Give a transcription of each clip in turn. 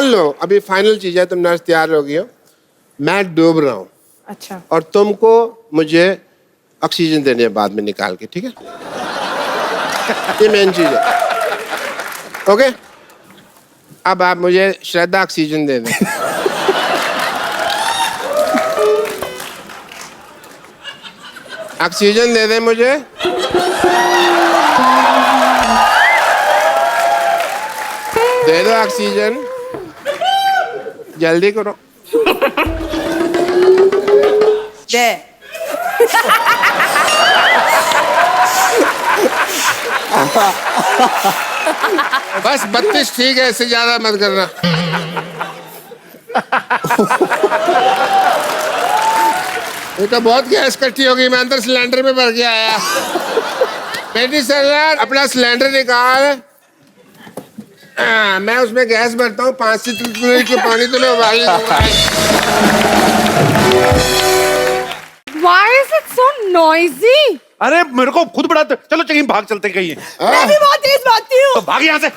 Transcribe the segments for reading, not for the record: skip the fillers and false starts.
लो अभी फाइनल चीज है, तुम नर्स तैयार हो गई हो, मैं डूब रहा हूँ। अच्छा। और तुमको मुझे ऑक्सीजन देने है बाद में निकाल के, ठीक है? ये मेन चीज है। ओके, अब आप मुझे श्रद्धा ऑक्सीजन दे दें। ऑक्सीजन दे दें मुझे। दे दो ऑक्सीजन, जल्दी करो। दे। बस 32 ठीक है, इससे ज्यादा मत करना। ये तो बहुत गैस इकट्ठी हो गई, मैं अंदर सिलेंडर में भर के आया। बेटी सरदार अपना सिलेंडर निकाल। मैं उसमें गैस भरता हूँ, 5 से 3 लीटर पानी तो मैं उबाल लूंगा। Why is it so noisy? अरे मेरे को खुद बड़ा, चलो कहीं भाग चलते कहीं। मैं भी बहुत तेज भागती हूँ। तो भाग यहाँ से।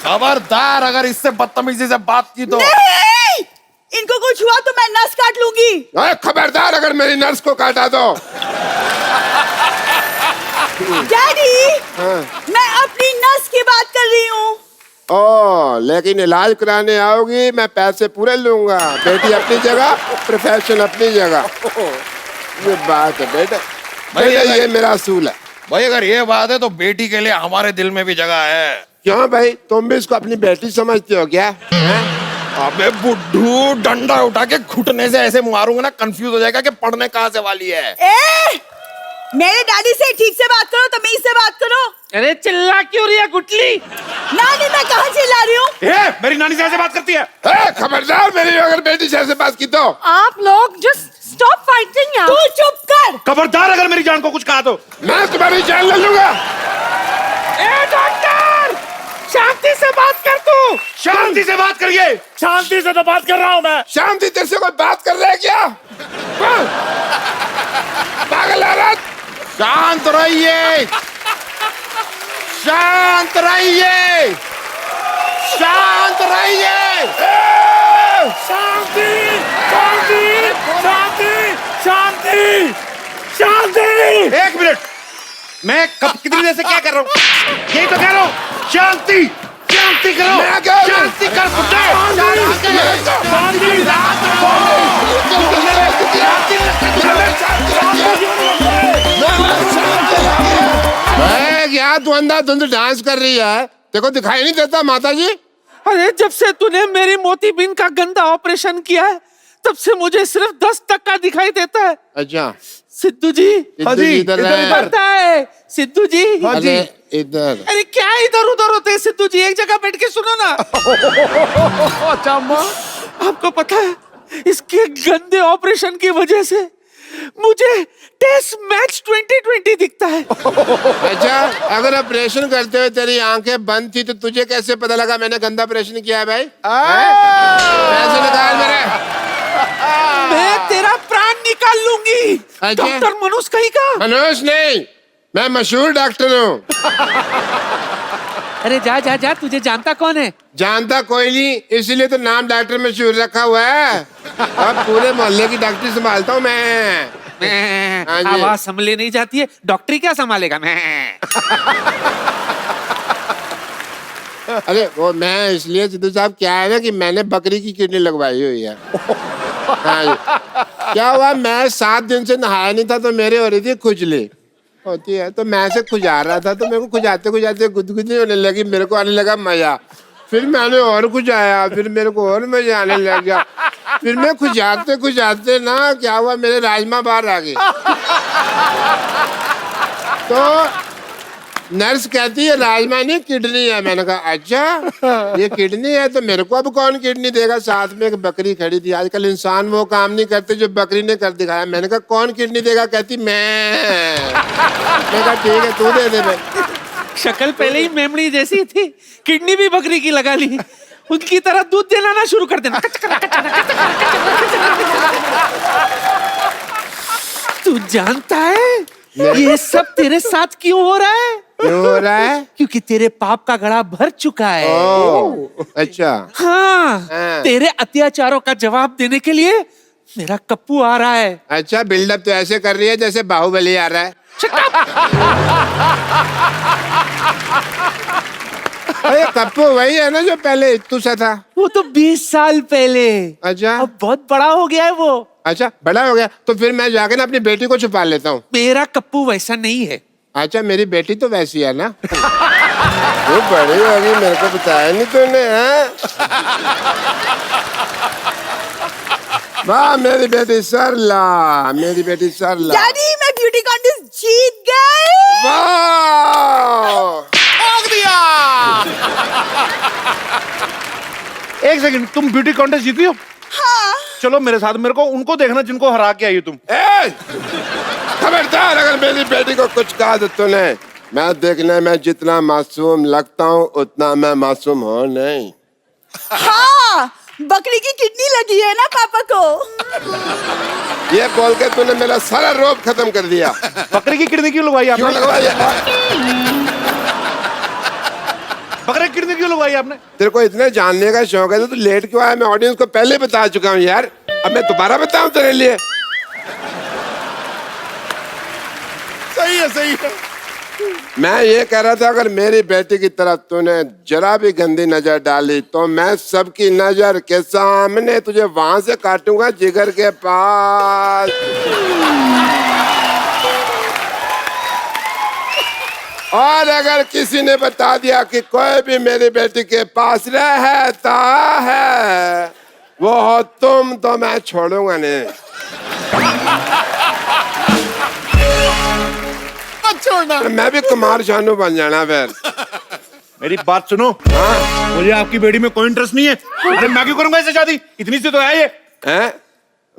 खबरदार अगर इससे बदतमीजी से बात की तो। नहीं! इनको कुछ हुआ तो मैं नस काट लूंगी। खबरदार अगर मेरी नर्स को काटा तो। डैडी, मैं अपनी नस की बात कर रही हूँ। ओ, लेकिन इलाज कराने आओगी मैं पैसे पूरे लूंगा। बेटी अपनी जगह, प्रोफेशन अपनी जगह। ये बात है बेटा, बेटा ये मेरा असूल है। भाई अगर ये बात है तो बेटी के लिए हमारे दिल में भी जगह है। क्यों भाई, तुम भी इसको अपनी बेटी समझते हो क्या? अबे बुड्ढू, डंडा उठा के घुटने से ऐसे मारूंगा ना, कंफ्यूज हो जाएगा कि पढ़ने कहाँ से वाली है। मेरे डैडी से ठीक से बात करो, तमीज से बात करो। अरे चिल्ला क्यों रही है गुटली? नानी, मैं कहाँ चिल्ला रही हूँ? मेरी नानी से ऐसे बात करती है? खबरदार मेरी अगर बेटी से ऐसे बात की तो। आप लोग जस्ट स्टॉप फाइटिंग यार। तू चुप कर। खबरदार अगर मेरी जान को कुछ कहा तो मैं तुम्हारी जान ले लूंगा। डॉक्टर, शांति से बात कर तू। शांति से बात करिए। शांति से तो बात कर रहा हूँ मैं। शांति तेरे से कोई बात कर रहा है क्या? पागल औरत, शांत रहिए, शांत रहिए, शांत रहिए। शांति, शांति, शांति, शांति, शांति। एक मिनट, मैं कब कितनी देर से क्या कर रहा हूँ? यही तो कह रहा हूँ, शांति, शांति करो, शांति कर बुड्ढे, शांति क्या तू अंधाधुंध डांस कर रही है? देखो दिखाई नहीं देता माता जी? अरे जब से तूने मेरी मोतीबीन का गंदा ऑपरेशन किया है तब से मुझे सिर्फ 10 टक्का दिखाई देता है। अच्छा सिद्धू जी। हाँ जी, इधर पता है सिद्धू जी? हाँ जी इधर। अरे क्या इधर उधर होते हैं सिद्धू जी, एक जगह बैठ के सुनो ना। अच्छा आपको पता है इसके गंदे ऑपरेशन की वजह से मुझे टेस्ट मैच 2020 दिखता है। अच्छा, अगर ऑपरेशन करते हुए तेरी आंखें बंद थी तो तुझे कैसे पता लगा मैंने गंदा ऑपरेशन किया है भाई? पैसे निकाल मेरे। मैं तेरा प्राण निकाल लूंगी। डॉक्टर मनोज कहीं का? मनोज नहीं, मैं मशहूर डॉक्टर हूँ। अरे जा जा जा, तुझे जानता कौन है? जानता कोई नहीं, इसीलिए तो नाम डॉक्टर मशहूर रखा हुआ है। अब पूरे मोहल्ले की डॉक्टरी संभालता हूँ मैं। आवाज संभले नहीं जाती है, डॉक्टरी क्या संभालेगा? मैं अरे वो मैं इसलिए सिद्धू साहब, क्या है ना कि मैंने बकरी की किडनी लगवाई हुई है। हाँ, क्या हुआ, मैं 7 दिन से नहाया नहीं था तो मेरे हो रही थी खुजली होती है, तो मैं से खुजा रहा था तो मेरे को खुजाते खुजाते गुदगुदी होने लगी, मेरे को आने लगा मजा। फिर मैंने और खुजाया, फिर मेरे को और मजा आने लग गया। फिर मैं खुजाते खुजाते ना क्या हुआ, मेरे राजमा बाहर आ गए। तो नर्स कहती है राजमा नहीं किडनी है। मैंने कहा अच्छा ये किडनी है, तो मेरे को अब कौन किडनी देगा? साथ में एक बकरी खड़ी थी। आजकल इंसान वो काम नहीं करते जो बकरी ने कर दिखाया। मैंने कहा कौन किडनी देगा? कहती मैं कहा ठीक है तू दे दे भाई। शक्ल पहले ही मेमड़ी जैसी थी, किडनी भी बकरी की लगा ली। उनकी तरह दूध देना ना शुरू कर देना। तू जानता है ये सब तेरे साथ क्यों हो रहा है? क्यों हो रहा है? क्योंकि तेरे पाप का घड़ा भर चुका है। ओ, अच्छा। हाँ, हाँ। तेरे अत्याचारों का जवाब देने के लिए मेरा कप्पू आ रहा है। अच्छा, बिल्डअप तो ऐसे कर रही है जैसे बाहुबली आ रहा है। अरे कप्पू वही है ना जो पहले इत्तू सा था? वो तो 20 साल पहले। अच्छा। अब बहुत बड़ा हो गया है वो। अच्छा, बड़ा हो गया तो फिर मैं जाके ना अपनी बेटी को छुपा लेता हूँ। मेरा कप्पू वैसा नहीं है। अच्छा, मेरी बेटी तो वैसी है ना? वो बड़ी होगी, मेरे को बताया नहीं तूने, हाँ? वाह मेरी बेटी सरला, मेरी बेटी सरला। डैडी मैं ब्यूटी कॉन्टेस्ट जीत गई। वाह! ठोक दिया। एक सेकंड, तुम ब्यूटी कॉन्टेस्ट जीती हो? हाँ। चलो मेरे साथ, मेरे को उनको देखना जिनको हरा के आई हो तुम। ए! खबरदार अगर मेरी बेटी को कुछ कहा तो तूने। मैं देखने में जितना मासूम लगता हूँ उतना मैं मासूम हूँ नहीं। हाँ, बकरी की किडनी लगी है ना पापा को। ये बोल के तूने मेरा सारा रोब खत्म कर दिया। बकरी की किडनी क्यों लगवाई क्यों आपने? लगवाई? बकरी की किडनी क्यों लगवाई आपने? तेरे को इतने जानने का शौक है तो तू लेट क्यों आया? मैं ऑडियंस को पहले बता चुका हूँ यार, अब मैं दोबारा बताऊं तेरे लिए? सही है, सही है। मैं ये कह रहा था अगर मेरी बेटी की तरफ तूने जरा भी गंदी नजर डाली तो मैं सबकी नजर के सामने तुझे वहां से काटूंगा जिगर के पास। और अगर किसी ने बता दिया कि कोई भी मेरी बेटी के पास रहता है वो हो तुम, तो मैं छोड़ूंगा नहीं। छोड़ना। मैं भी कुमार शानू बन जाना फिर। मेरी बात सुनो। हाँ? मुझे आपकी बेटी में कोई इंटरेस्ट नहीं है। अरे मैं क्यों करूंगा इससे शादी? इतनी सी तो है ये। हैं?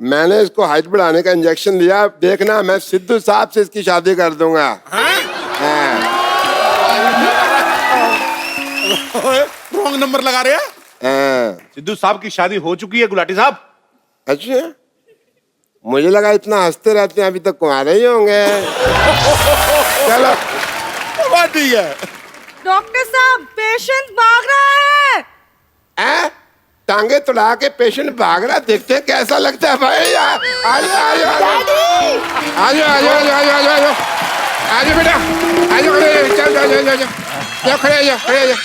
मैंने इसको हाइट बढ़ाने का इंजेक्शन लिया, देखना मैं सिद्धू साहब से इसकी शादी कर दूंगा। रॉन्ग नंबर लगा रहे हैं। सिद्धू साहब की शादी हो चुकी है गुलाटी साहब। अच्छा, मुझे लगा इतना हंसते रहते हैं अभी तक कुंवारे ही होंगे। चलो बात ठीक है। डॉक्टर साहब पेशेंट भाग रहा है। टांगे तुड़ा के पेशेंट भाग रहा, देखते हैं कैसा लगता है भाई। आजो आजो आजो आजो आजो आजो आजो आजो आजो बेटा, आजो खड़े चल जाओ जाओ जाओ जाओ खड़े जाओ खड़े जाओ।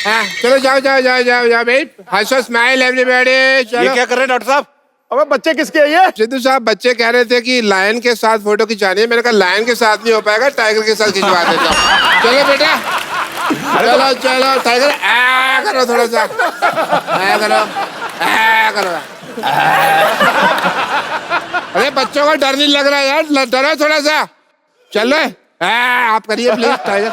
हाँ चलो जाओ जाओ जाओ जाओ जाओ भाई, हंसो स्माइल एवरीबॉडी। ये क्या कर रहे हैं डॉक्टर साहब? अबे बच्चे किसके हैं ये? सिद्धू साहब बच्चे कह रहे थे कि लायन के साथ फोटो खिंचानी है। मैंने कहा लायन के साथ नहीं हो पाएगा, टाइगर के साथ खिंचवा देता हूँ। चलो बेटा, चलो चलो टाइगर आ करो, थोड़ा सा आ करो, आ करो। अरे बच्चों को डर नहीं लग रहा यार, डरो थोड़ा सा। चलो आप करिए प्लीज टाइगर।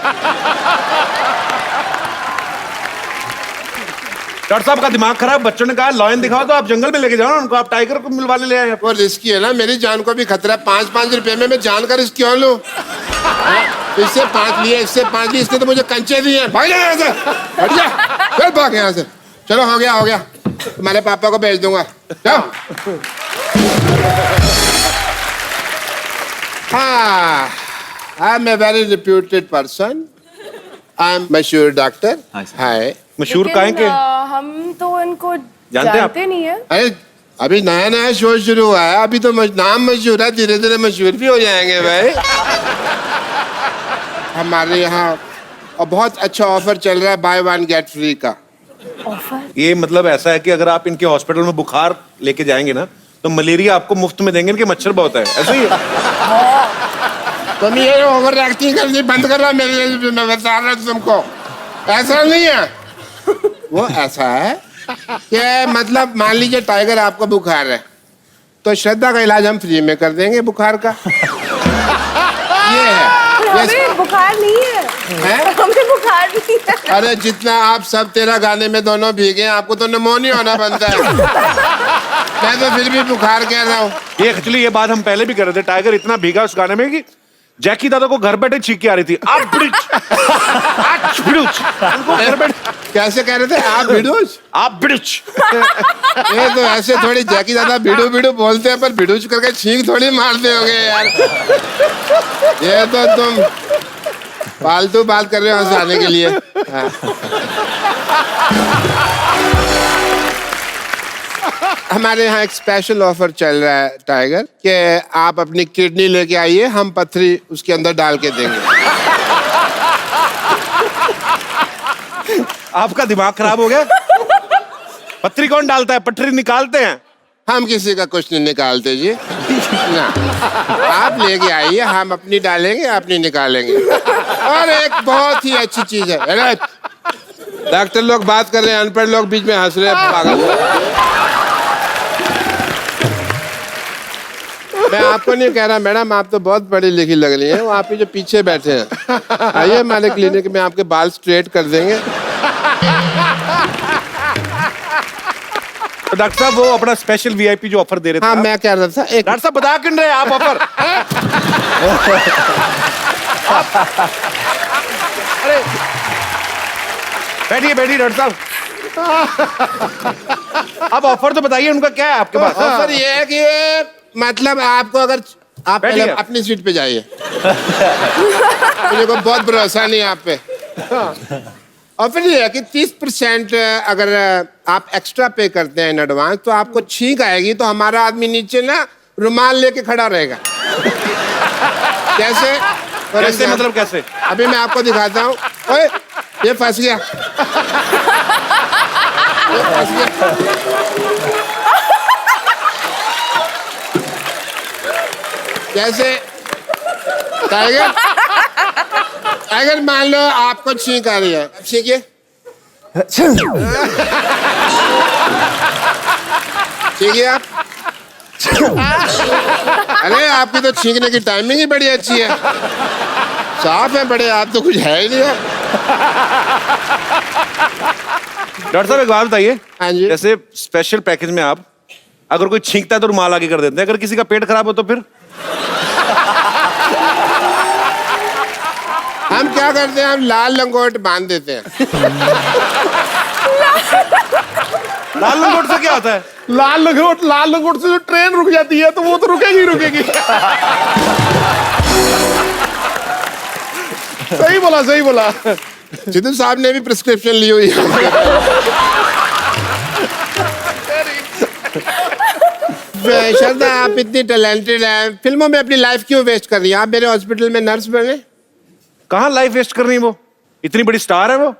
डॉक्टर साहब का दिमाग खराब। बच्चों ने कहा लॉयन दिखाओ तो आप जंगल में लेके जाओ ना उनको, आप टाइगर को मिलवाने ले आए। वो रिस्की है ना, मेरी जान को भी खतरा है। 5-5 रुपए में मैं जान का रिस्क क्यों लूं? इससे 5 लिए, इससे 5 लिए, इसने तो मुझे कंचे दिए। भाग जा यहाँ से, हट जा, चल भाग यहाँ से। चलो हो गया हो गया, तुम्हारे पापा को भेज दूंगा, जाओ। हाँ, I am a very reputed person, I am मशहूर डॉक्टर। हाय। मशहूर काहे के? हम तो इनको जानते हैं आप? जानते नहीं है। अरे अभी नया नया शो शुरू हुआ है, अभी तो नाम मशहूर है, धीरे धीरे मशहूर भी हो जाएंगे भाई। हमारे यहाँ और बहुत अच्छा ऑफर चल रहा है, बाय 1 गेट फ्री का। ऑफर? ये मतलब ऐसा है कि अगर आप इनके हॉस्पिटल में बुखार लेके जाएंगे ना तो मलेरिया आपको मुफ्त में देंगे, इनके मच्छर बहुत है। ऐसा ही है। तुम ये ओवर एक्टिंग करनी बंद कर रहा, मेरे मैं बता रहा हूँ तुमको, ऐसा नहीं है। वो ऐसा है कि मतलब मान लीजिए टाइगर आपको बुखार है तो श्रद्धा का इलाज हम फ्री में कर देंगे बुखार का। ये है। हमें बुखार नहीं है, हैं? हमें बुखार नहीं है। अरे जितना आप सब तेरा गाने में दोनों भीगे हैं, आपको तो निमोनिया होना बनता है। मैं तो फिर भी बुखार कह रहा हूँ। ये एक्चुअली ये बात हम पहले भी कर रहे थे। टाइगर इतना भीगा उस गाने में कि जैकी दादा को घर बैठे छींक के आ रही थी। आप उनको घर बैठे कैसे कह रहे थे आप भिडूच? आप बिड़ुच। ये तो ऐसे थोड़ी जैकी दादा भिडू भिडू बोलते हैं, पर भिडूच करके छींक थोड़ी मारते होगे यार। ये तो तुम फालतू बात कर रहे हो हंसाने के लिए। हाँ। हमारे यहाँ एक स्पेशल ऑफर चल रहा है टाइगर कि आप अपनी किडनी लेके आइए, हम पथरी उसके अंदर डाल के देंगे। आपका दिमाग खराब हो गया? पथरी कौन डालता है? पटरी निकालते हैं। हम किसी का कुछ नहीं निकालते जी ना, आप लेके आइए, हम अपनी डालेंगे, अपनी निकालेंगे। और एक बहुत ही अच्छी चीज है, अरे डॉक्टर लोग बात कर रहे हैं, अनपढ़ लोग बीच में हंस रहे हैं पागल। मैं आपको नहीं कह रहा मैडम, आप तो बहुत पढ़ी लिखी लग रही हैं, वो आप ही जो पीछे बैठे हैं। आइए हमारे क्लिनिक में, आपके बाल स्ट्रेट कर देंगे। तो डॉक्टर साहब वो अपना स्पेशल वीआईपी जो ऑफर दे रहे थे। हाँ मैं कह रहा था एक डॉक्टर साहब बता क्यों रहे आप ऑफर? अरे बैठिए बैठिए डॉक्टर साहब, अब ऑफर तो बताइए उनका क्या है आपके पास? ऑफर ये है कि मतलब आपको अगर आप पहले बैठिए। अपनी सीट पे जाइए। मुझे को बहुत भरोसा नहीं आप पे। ऑफर ये है कि 30% अगर आप एक्स्ट्रा पे करते हैं इन एडवांस तो आपको छींक आएगी तो हमारा आदमी नीचे ना रुमाल लेके खड़ा रहेगा। कैसे? कैसे मतलब कैसे? अभी मैं आपको दिखाता हूँ। ओए ये फंस गया, ये फंस गया। कैसे? टाइगर टाइगर मान लो आपको छींक आ रही है, अब छींकिए। छींकिए आप। अरे आपकी तो छींकने की टाइमिंग ही बड़ी अच्छी है, साफ है बड़े, आप तो कुछ है ही नहीं है। डॉक्टर साहब एक बात बताइए, हाँ जी। जैसे स्पेशल पैकेज में आप अगर कोई छींकता है तो रुमाल आगे कर देते हैं, अगर किसी का पेट खराब हो तो फिर? हम क्या करते हैं, हम लाल लंगोट बांध देते हैं। लाल लंगोट से क्या होता है? लाल लंगोट से जो ट्रेन रुक जाती है तो वो तो रुकेगी रुकेगी। सही बोला सही बोला। सिद्धू साहब ने भी प्रिस्क्रिप्शन ली हुई है। श्रद्धा आप इतनी टैलेंटेड हैं, फिल्मों में अपनी लाइफ क्यों वेस्ट कर रही हैं? आप मेरे हॉस्पिटल में नर्स बने। कहाँ लाइफ वेस्ट करनी है? वो इतनी बड़ी स्टार है वो।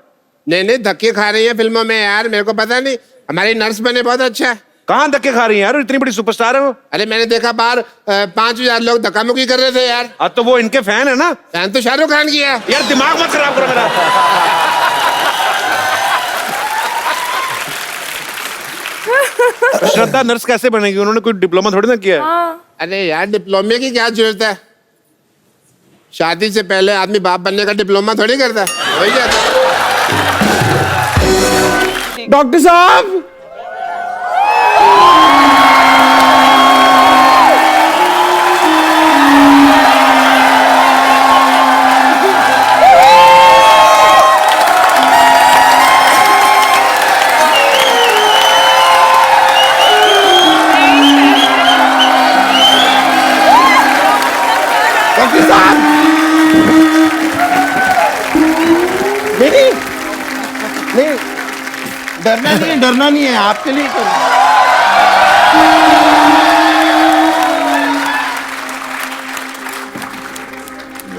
नहीं धक्के खा रही है फिल्मों में यार, मेरे को पता नहीं। हमारी नर्स बने बहुत अच्छा है। कहाँ धक्के खा रही है यार, इतनी बड़ी सुपरस्टार है वो। अरे मैंने देखा बाहर 5,000 लोग धक्का मुक्की कर रहे थे यार। अब तो वो इनके फैन है ना। फैन तो शाहरुख खान की है यार, दिमाग मत खराब करो मेरा। श्रद्धा नर्स कैसे बनेगी? उन्होंने कोई डिप्लोमा थोड़ी ना किया है। अरे यार डिप्लोमे की क्या जरूरत है? शादी से पहले आदमी बाप बनने का डिप्लोमा थोड़ी करता है, वही जाता है। डॉक्टर साहब, डरना नहीं है आपके लिए कर।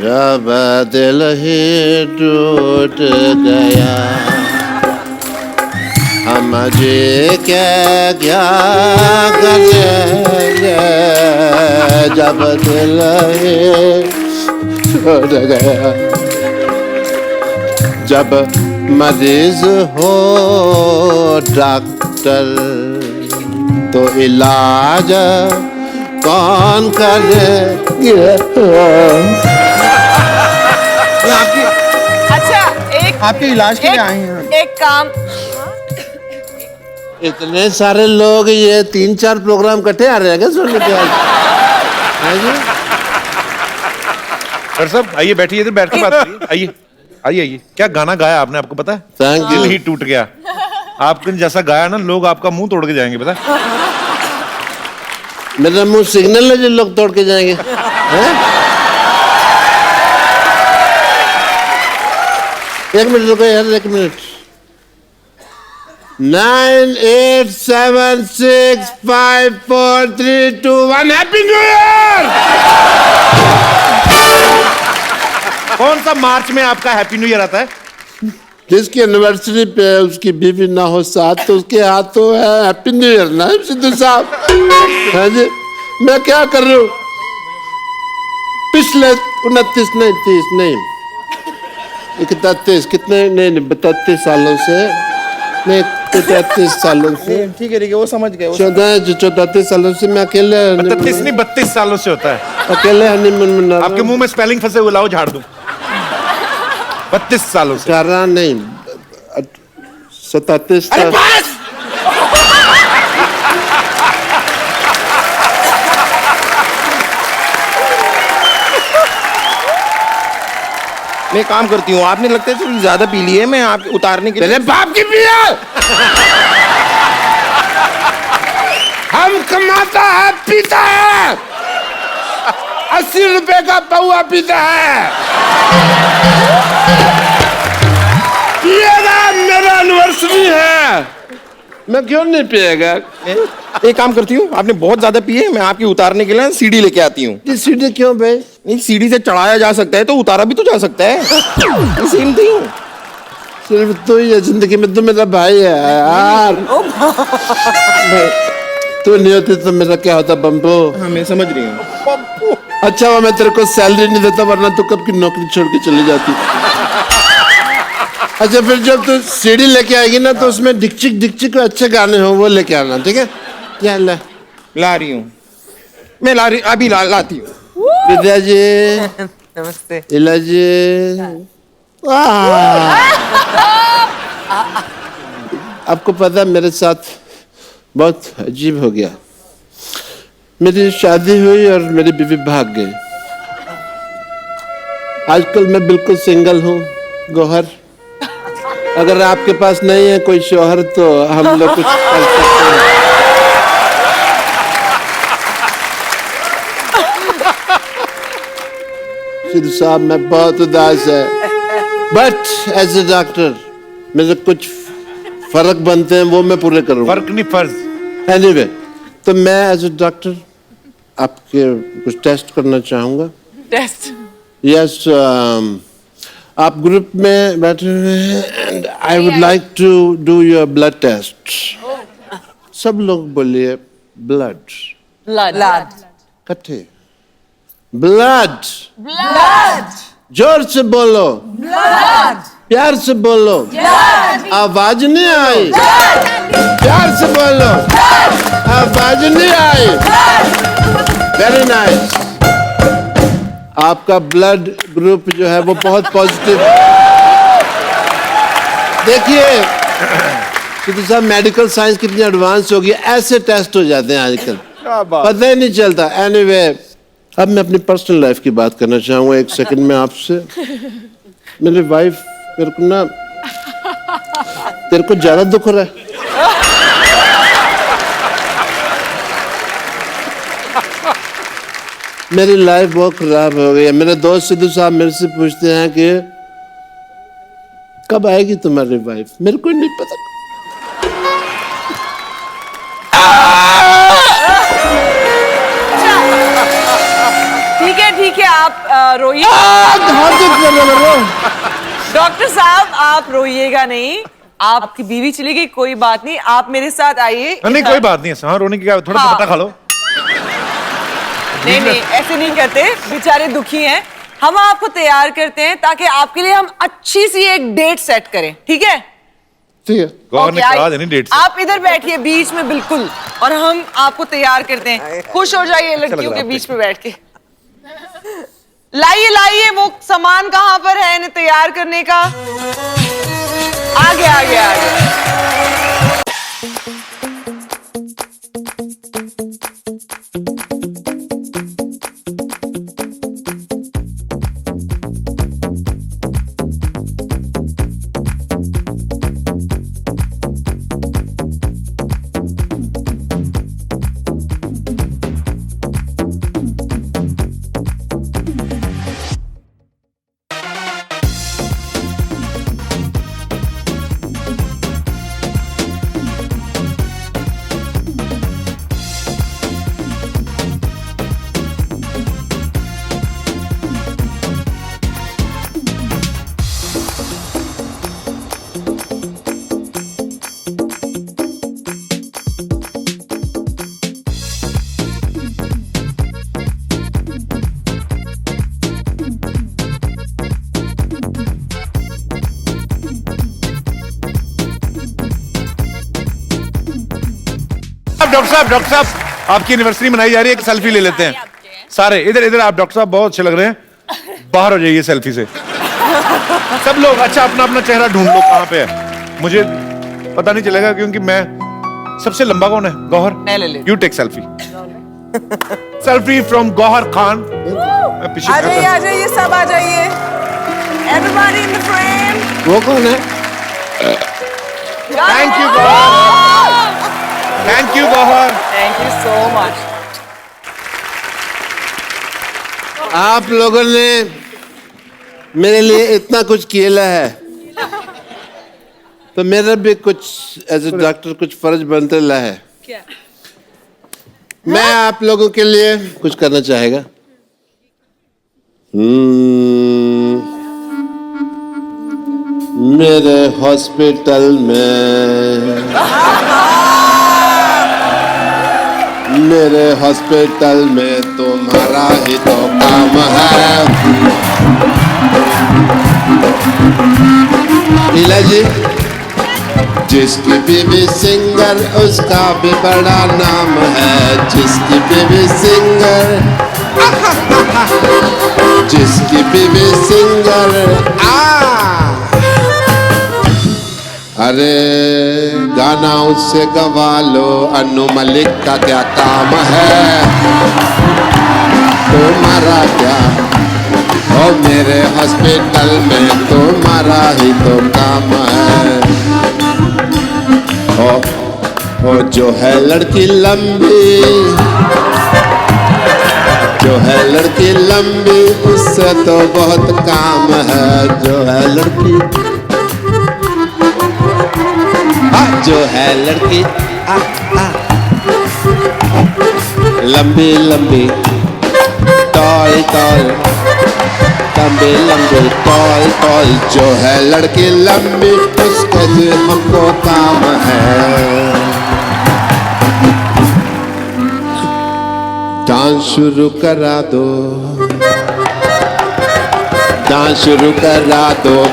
जब दिल ही टूट गया हम जी क्या करेंगे, जब दिल ही टूट गया, जब मरीज हो डॉक्टर तो इलाज कौन करेंगे? आपकी अच्छा एक आपके इलाज के लिए आए हैं। एक काम, इतने सारे लोग, ये 3-4 प्रोग्राम इकट्ठे आ रहे हैं क्या सुनने के? हाँ जी सर साहब आइए, बैठिए इधर, बैठ के बात करिए। आइए आइए आइए। क्या गाना गाया आपने, आपको पता है? थैंक दिल यू। ही टूट गया। आपने जैसा गाया ना, लोग आपका मुंह तोड़ के जाएंगे, पता है? मेरा मुंह सिग्नल है जो लोग तोड़ के जाएंगे हैं? एक मिनट रुको यार, एक मिनट। 9, 8, 7, 6, 5, 4, 3, 2, 1 happy new year. कौन सा मार्च में आपका हैप्पी न्यू ईयर आता है? जिसकी एनिवर्सरी पे उसकी बीवी ना हो साथ, तो उसके हाथों है हैप्पी न्यू ईयर ना सिद्धू साहब। हाँ जी, मैं क्या कर रहा हूँ? पिछले 29 नहीं 30 नहीं 31 कितने नहीं 32 सालों से नहीं 33 सालों से ठीक है वो समझ गए 34 सालों से मैं अकेले 33 नहीं 32 सालों से होता है। अकेले हनीमून मना रहा आपके मुंह में स्पेलिंग फंसे हुए, लाओ झाड़ दूं। 32 सालों से। 18 नहीं 37 अरे बस! मैं काम करती हूँ, आपने लगता है थोड़ी ज्यादा पी ली है, मैं आप उतारने के लिए। तेरे बाप की पिया। हम कमाता है पीता है, 80 रुपए का पौआ पीता है। पिएगा, मेरा एनिवर्सरी है, मैं क्यों नहीं पिएगा? एक काम करती हूँ, आपने बहुत ज्यादा पी है, मैं आपकी उतारने के लिए सीढ़ी लेके आती हूँ। ये सीढ़ी क्यों भाई? नहीं, सीढ़ी से चढ़ाया जा सकता है तो उतारा भी तो जा सकता है। Same thing. सिर्फ तू ही है जिंदगी में, तू मेरा भाई है यार। तू नहीं होती तो मेरा क्या होता बम्बो? हाँ मैं समझ रही हूँ। अच्छा वो मैं तेरे को सैलरी नहीं देता, वरना तू कब की नौकरी छोड़ के चली जाती। अच्छा फिर जब तू सीढ़ी लेके आएगी ना, तो उसमें डिक्चिक डिक्चिक अच्छे गाने हो वो लेके आना, ठीक है? क्या ला रही हूँ मैं, अभी लाती हूँ। विद्या जी, नमस्ते। इला जी, आपको पता मेरे साथ बहुत अजीब हो गया। मेरी शादी हुई और मेरी बीवी भाग गई। आजकल मैं बिल्कुल सिंगल हूँ गौहर। अगर आपके पास नहीं है कोई शौहर तो हम लोग कुछ कर सकते हैं। सिद्धू साहब मैं बहुत उदास है, बट एज ए डॉक्टर मेरे कुछ फर्क बनते हैं, वो मैं पूरे करूँगा। फर्क नहीं फर्ज। एनीवे, तो मैं एज ए डॉक्टर आपके कुछ टेस्ट करना चाहूँगा। टेस्ट? यस, आप ग्रुप में बैठे हुए हैं and I would like to do your blood test. सब लोग बोलिए ब्लड। ब्लड। इकट्ठे ब्लड। ब्लड। जोर से बोलो, ब्लड। प्यार से बोलो, आवाज नहीं आई। प्यार से बोलो, आवाज नहीं आई। Very nice. आपका ब्लड ग्रुप जो है वो बहुत पॉजिटिव। देखिए सिद्धू साहब, मेडिकल साइंस कितनी एडवांस हो गई, ऐसे टेस्ट हो जाते हैं आजकल, पता ही नहीं चलता। एनीवे, अब मैं अपनी पर्सनल लाइफ की बात करना चाहूँगा एक सेकंड में आपसे। मेरी वाइफ मेरे को ना, तेरे को ज्यादा दुख हो रहा है? मेरी लाइफ बहुत खराब हो गई है। मेरे दोस्त सिद्धू साहब मेरे से पूछते हैं कि कब आएगी तुम्हारी वाइफ? मेरे को नहीं पता। ठीक है आप रोइए। डॉक्टर साहब आप रोइएगा नहीं, आपकी बीवी चली गई, कोई बात नहीं, आप मेरे साथ आइए। नहीं कोई बात नहीं है, हाँ रोने की क्या, थोड़ा हाँ। पता खा लो। नहीं ऐसे नहीं करते, बेचारे दुखी हैं। हम आपको तैयार करते हैं ताकि आपके लिए हम अच्छी सी एक डेट सेट करें, ठीक है? ठीक है। गौर ने Okay, कहा देनी डेट से। आप इधर बैठिए बीच में बिल्कुल, और हम आपको तैयार करते हैं। खुश हो जाइए लड़कियों के बीच में बैठ के। लाइए वो सामान कहाँ पर है इन्हें तैयार करने का? आगे। डॉक्टर साहब आपकी एनिवर्सरी मनाई जा रही है, एक सेल्फी ले लेते हैं सारे। इधर आप डॉक्टर साहब बहुत अच्छे लग रहे हैं, बाहर हो जाइए सेल्फी से सब लोग। अच्छा अपना अपना चेहरा ढूंढ लो कहाँ पे है, मुझे पता नहीं चलेगा क्योंकि मैं सबसे लंबा कौन है? गौहर, मैं ले लेती you take selfie. Selfie from Gauhar Khan. मैं पीछे आ जाइए सब आ जाइए। Everybody in the frame. वो कौन है? Thank you Gauhar, thank you Gauhar. Thank you so much. आप लोगों ने मेरे लिए इतना कुछ किया है, तो मेरा भी कुछ एज ए डॉक्टर कुछ फर्ज बनते रहा है। क्या? मैं आप लोगों के लिए कुछ करना चाहेगा। मेरे हॉस्पिटल में तुम्हारा ही तो काम है। लीला जी, जिसकी बीवी सिंगर उसका भी बड़ा नाम है। जिसकी बीवी सिंगर अरे गाना उससे गवा लो, अनु मलिक का क्या काम है? तुम्हारा क्या? ओ मेरे हॉस्पिटल में तुम्हारा ही तो काम है। ओ जो है लड़की लंबी, उससे तो बहुत काम है। जो है लड़की लंबी टॉल टॉल जो है लड़की लंबी, उसके जो हमको काम है। डांस शुरू करा दो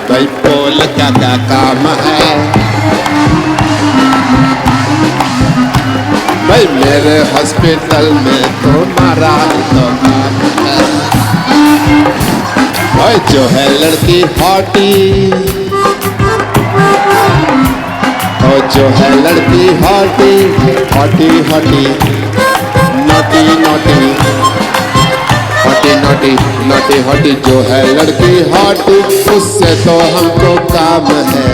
भाई, बोल क्या क्या काम है? भाई मेरे हॉस्पिटल में तुम्हारा तो काम है। भाई जो है लड़की हॉटी, नोटी जो है लड़की हॉटी, उससे तो हमको काम है।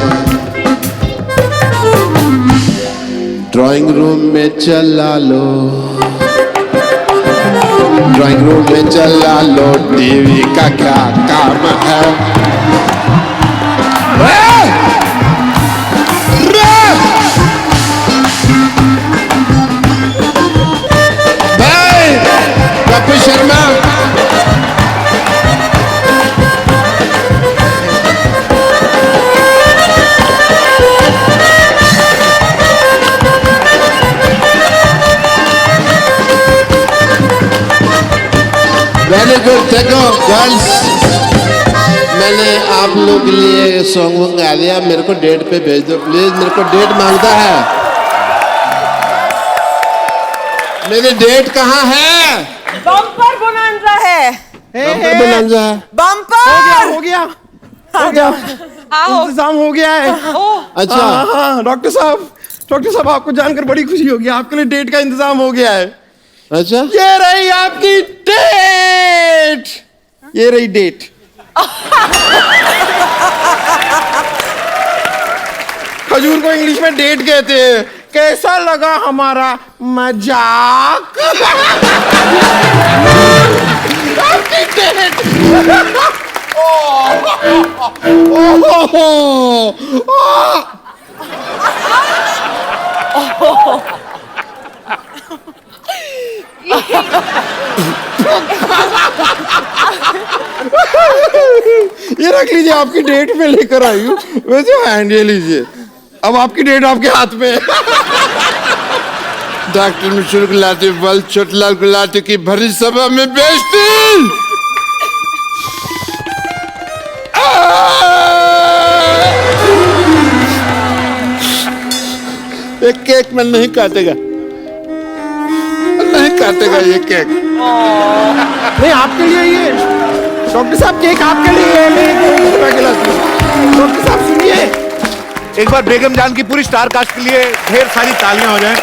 ड्राइंग रूम में चला लो, टीवी का क्या काम है? भाई कपिल शर्मा, वेरी गुड। देखो गर्ल्स, मैंने आप लोग के लिए सॉन्ग गा दिया, मेरे को डेट पे भेज दो प्लीज। मेरे को डेट मांगता है। मेरी डेट कहाँ है? बम्पर बोनांजा है। बम्पर हो गया इंतजाम हो गया है। अच्छा हाँ डॉक्टर साहब आपको जानकर बड़ी खुशी होगी, आपके लिए डेट का इंतजाम हो गया है। अच्छा, ये रही आपकी डेट, ये रही डेट। खजूर को इंग्लिश में डेट कहते हैं। कैसा लगा हमारा मजाक? आपकी डेट। ये रख लीजिए, आपकी डेट में लेकर आई हूँ। वैसे हैंड ये लीजिए, अब आपकी डेट आपके हाथ में है। डॉक्टर मिश्र गुलाटी बल चोटलाल गुलाटी की भरी सभा में बेइज्जती। एक केक में नहीं काटेगा। काटेगा ये केक? नहीं आपके लिए ये डॉक्टर साहब केक आपके लिए है, मैं एक गिलास लूं। डॉक्टर साहब सुनिए, एक बार बेगम जान की पूरी स्टार कास्ट के लिए ढेर सारी तालियां हो जाएं।